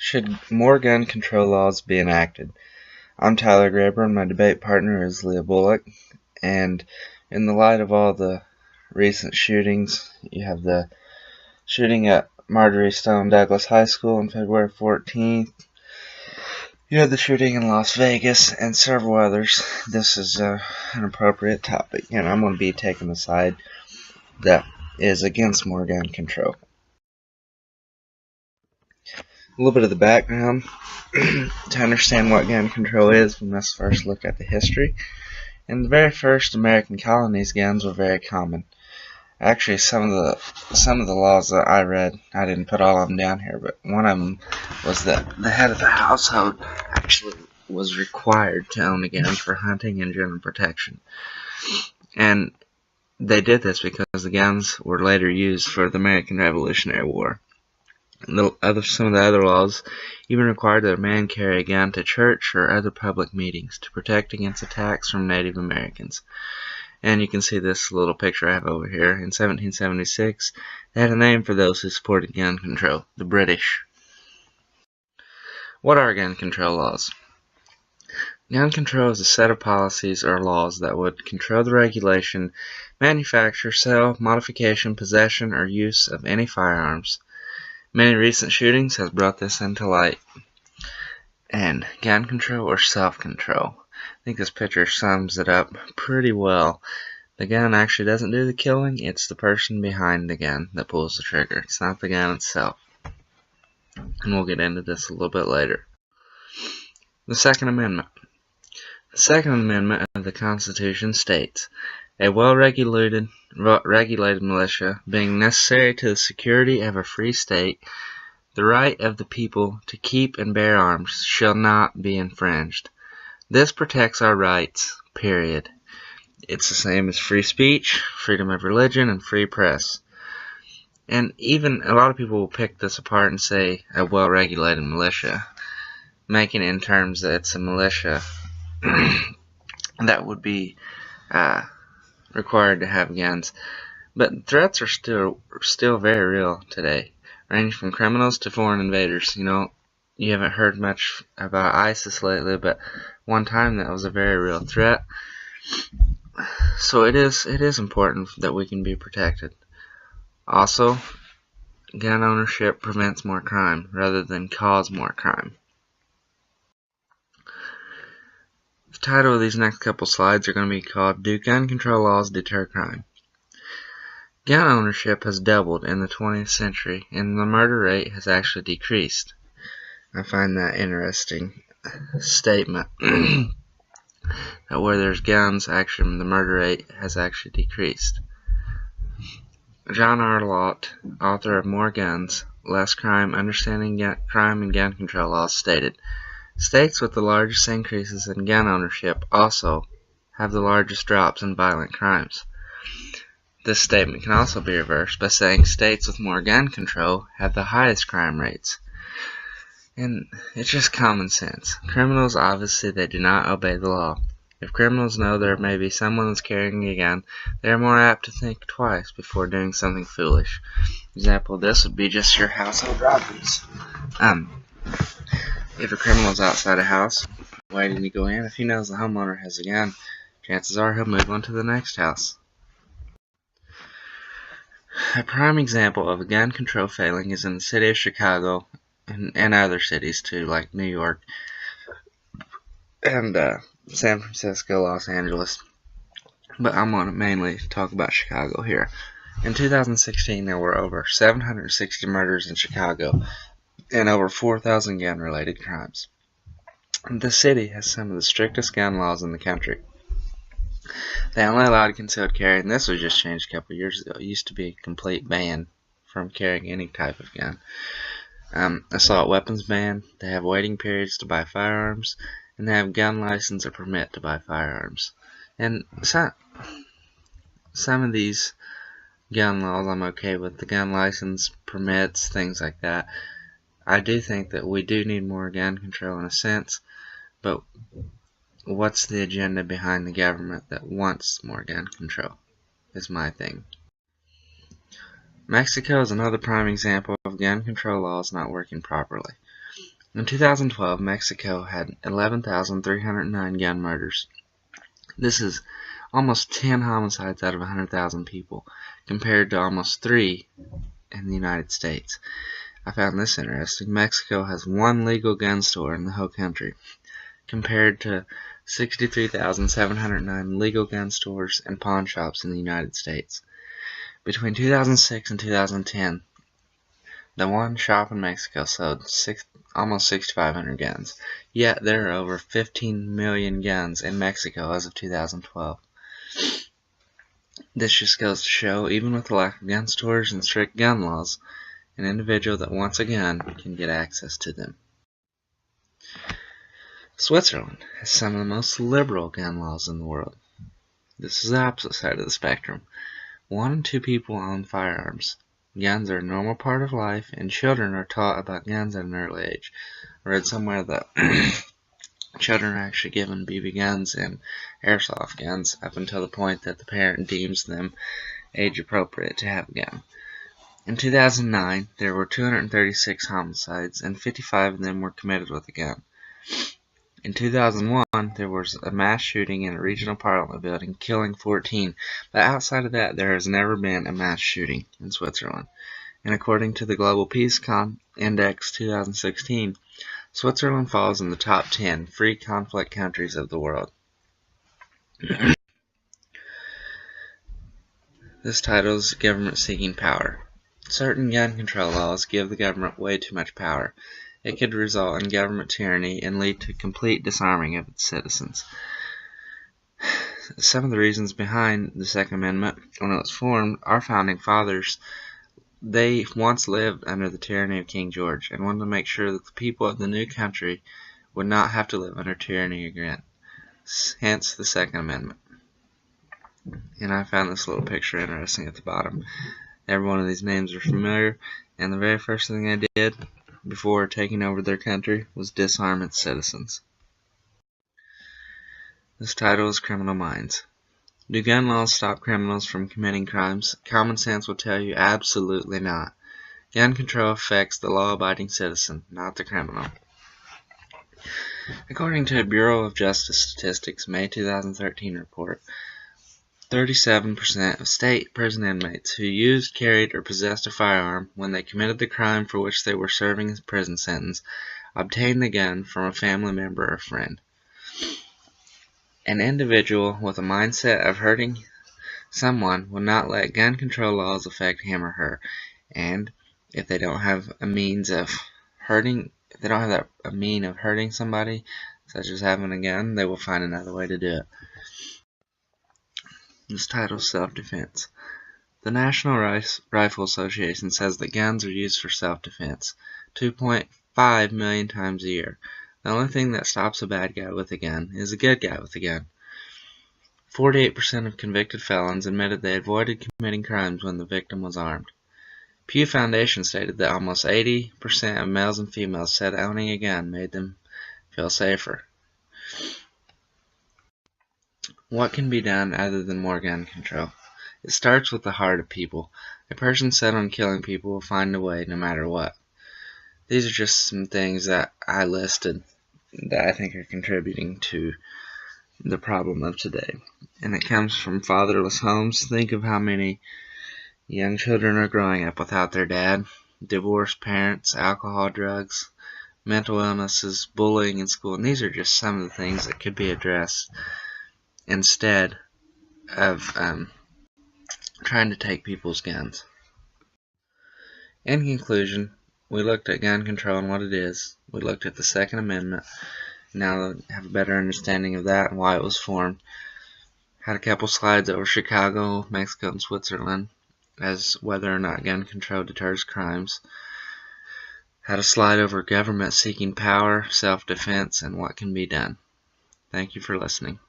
Should more gun control laws be enacted? I'm Tyler Graber and my debate partner is Leah Bullock. And in the light of all the recent shootings, you have the shooting at Marjorie Stone Douglas High School on February 14th. You had the shooting in Las Vegas and several others. This is an appropriate topic, and I'm going to be taking the side that is against more gun control. A little bit of the background to understand what gun control is. We must first look at the history. In the very first American colonies, guns were very common. Actually, some of the laws that I read, I didn't put all of them down here, but one of them was that the head of the household actually was required to own a gun for hunting and general protection. And they did this because the guns were later used for the American Revolutionary War. Some of the other laws even required that a man carry a gun to church or other public meetings to protect against attacks from Native Americans. And you can see this little picture I have over here. In 1776, they had a name for those who supported gun control: the British. What are gun control laws? Gun control is a set of policies or laws that would control the regulation, manufacture, sale, modification, possession, or use of any firearms. Many recent shootings have brought this into light. And gun control or self-control. I think this picture sums it up pretty well. The gun actually doesn't do the killing, it's the person behind the gun that pulls the trigger. It's not the gun itself. And we'll get into this a little bit later. The Second Amendment. The Second Amendment of the Constitution states, a well-regulated militia being necessary to the security of a free state, the right of the people to keep and bear arms shall not be infringed. This protects our rights, period. It's the same as free speech, freedom of religion, and free press. And even a lot of people will pick this apart and say a well-regulated militia, making it in terms that it's a militia that would be required to have guns. But threats are still very real today, ranging from criminals to foreign invaders. You haven't heard much about ISIS lately, but one time that was a very real threat. So it is important that we can be protected. Also, gun ownership prevents more crime rather than cause more crime. The title of these next couple slides are going to be called Do Gun Control Laws Deter Crime? Gun ownership has doubled in the 20th century and the murder rate has actually decreased. I find that interesting statement that where there's guns, actually the murder rate has actually decreased. John R. Lott, author of More Guns, Less Crime, Understanding Crime and Gun Control Laws, stated, states with the largest increases in gun ownership also have the largest drops in violent crimes. This statement can also be reversed by saying states with more gun control have the highest crime rates. And it's just common sense. Criminals, obviously, they do not obey the law. If criminals know there may be someone that's carrying a gun, they are more apt to think twice before doing something foolish. Example of this would be just your household robberies. If a criminal's outside a house waiting to go in, if he knows the homeowner has a gun, chances are he'll move on to the next house. A prime example of a gun control failing is in the city of Chicago and other cities too, like New York and San Francisco, Los Angeles. But I'm going to mainly talk about Chicago here. In 2016, there were over 760 murders in Chicago and over 4,000 gun-related crimes. The city has some of the strictest gun laws in the country. They only allowed concealed carry, and this was just changed a couple of years ago. It used to be a complete ban from carrying any type of gun. Assault weapons ban, they have waiting periods to buy firearms, and they have gun license or permit to buy firearms. And some of these gun laws I'm okay with, the gun license, permits, things like that. I do think that we do need more gun control in a sense, but what's the agenda behind the government that wants more gun control is my thing. Mexico is another prime example of gun control laws not working properly. In 2012, Mexico had 11,309 gun murders. This is almost 10 homicides out of 100,000 people, compared to almost 3 in the United States. I found this interesting. Mexico has one legal gun store in the whole country, compared to 63,709 legal gun stores and pawn shops in the United States. Between 2006 and 2010, the one shop in Mexico sold almost 6,500 guns. Yet there are over 15 million guns in Mexico as of 2012. This just goes to show, even with the lack of gun stores and strict gun laws, an individual that wants a gun can get access to them. Switzerland has some of the most liberal gun laws in the world. This is the opposite side of the spectrum. 1 in 2 people own firearms. Guns are a normal part of life, and children are taught about guns at an early age. I read somewhere that children are actually given BB guns and airsoft guns up until the point that the parent deems them age appropriate to have a gun. In 2009, there were 236 homicides, and 55 of them were committed with a gun. In 2001, there was a mass shooting in a regional parliament building, killing 14, but outside of that, there has never been a mass shooting in Switzerland. And according to the Global Peace Index 2016, Switzerland falls in the top 10 free conflict countries of the world. This title is Government Seeking Power. Certain gun control laws give the government way too much power. It could result in government tyranny and lead to complete disarming of its citizens. Some of the reasons behind the Second Amendment, when it was formed, our founding fathers, they once lived under the tyranny of King George and wanted to make sure that the people of the new country would not have to live under tyranny again. Hence the Second Amendment. And I found this little picture interesting at the bottom. Every one of these names are familiar, and the very first thing they did before taking over their country was disarm its citizens. This title is Criminal Minds. Do gun laws stop criminals from committing crimes? Common sense will tell you absolutely not. Gun control affects the law-abiding citizen, not the criminal. According to a Bureau of Justice Statistics May 2013 report, 37% of state prison inmates who used, carried, or possessed a firearm when they committed the crime for which they were serving a prison sentence obtained the gun from a family member or friend. An individual with a mindset of hurting someone will not let gun control laws affect him or her, and if they don't have a means of hurting, somebody, such as having a gun, they will find another way to do it. This title is Self-Defense. The National Rifle Association says that guns are used for self-defense 2.5 million times a year. The only thing that stops a bad guy with a gun is a good guy with a gun. 48% of convicted felons admitted they avoided committing crimes when the victim was armed. Pew Foundation stated that almost 80% of males and females said owning a gun made them feel safer. What can be done other than more gun control? It starts with the heart of people. A person set on killing people will find a way no matter what. These are just some things that I listed that I think are contributing to the problem of today. And it comes from fatherless homes. Think of how many young children are growing up without their dad, divorced parents, alcohol, drugs, mental illnesses, bullying in school. And these are just some of the things that could be addressed instead of trying to take people's guns. In conclusion, we looked at gun control and what it is. We looked at the Second Amendment. Now I have a better understanding of that and why it was formed. Had a couple slides over Chicago, Mexico, and Switzerland as whether or not gun control deters crimes. Had a slide over government seeking power, self-defense, and what can be done. Thank you for listening.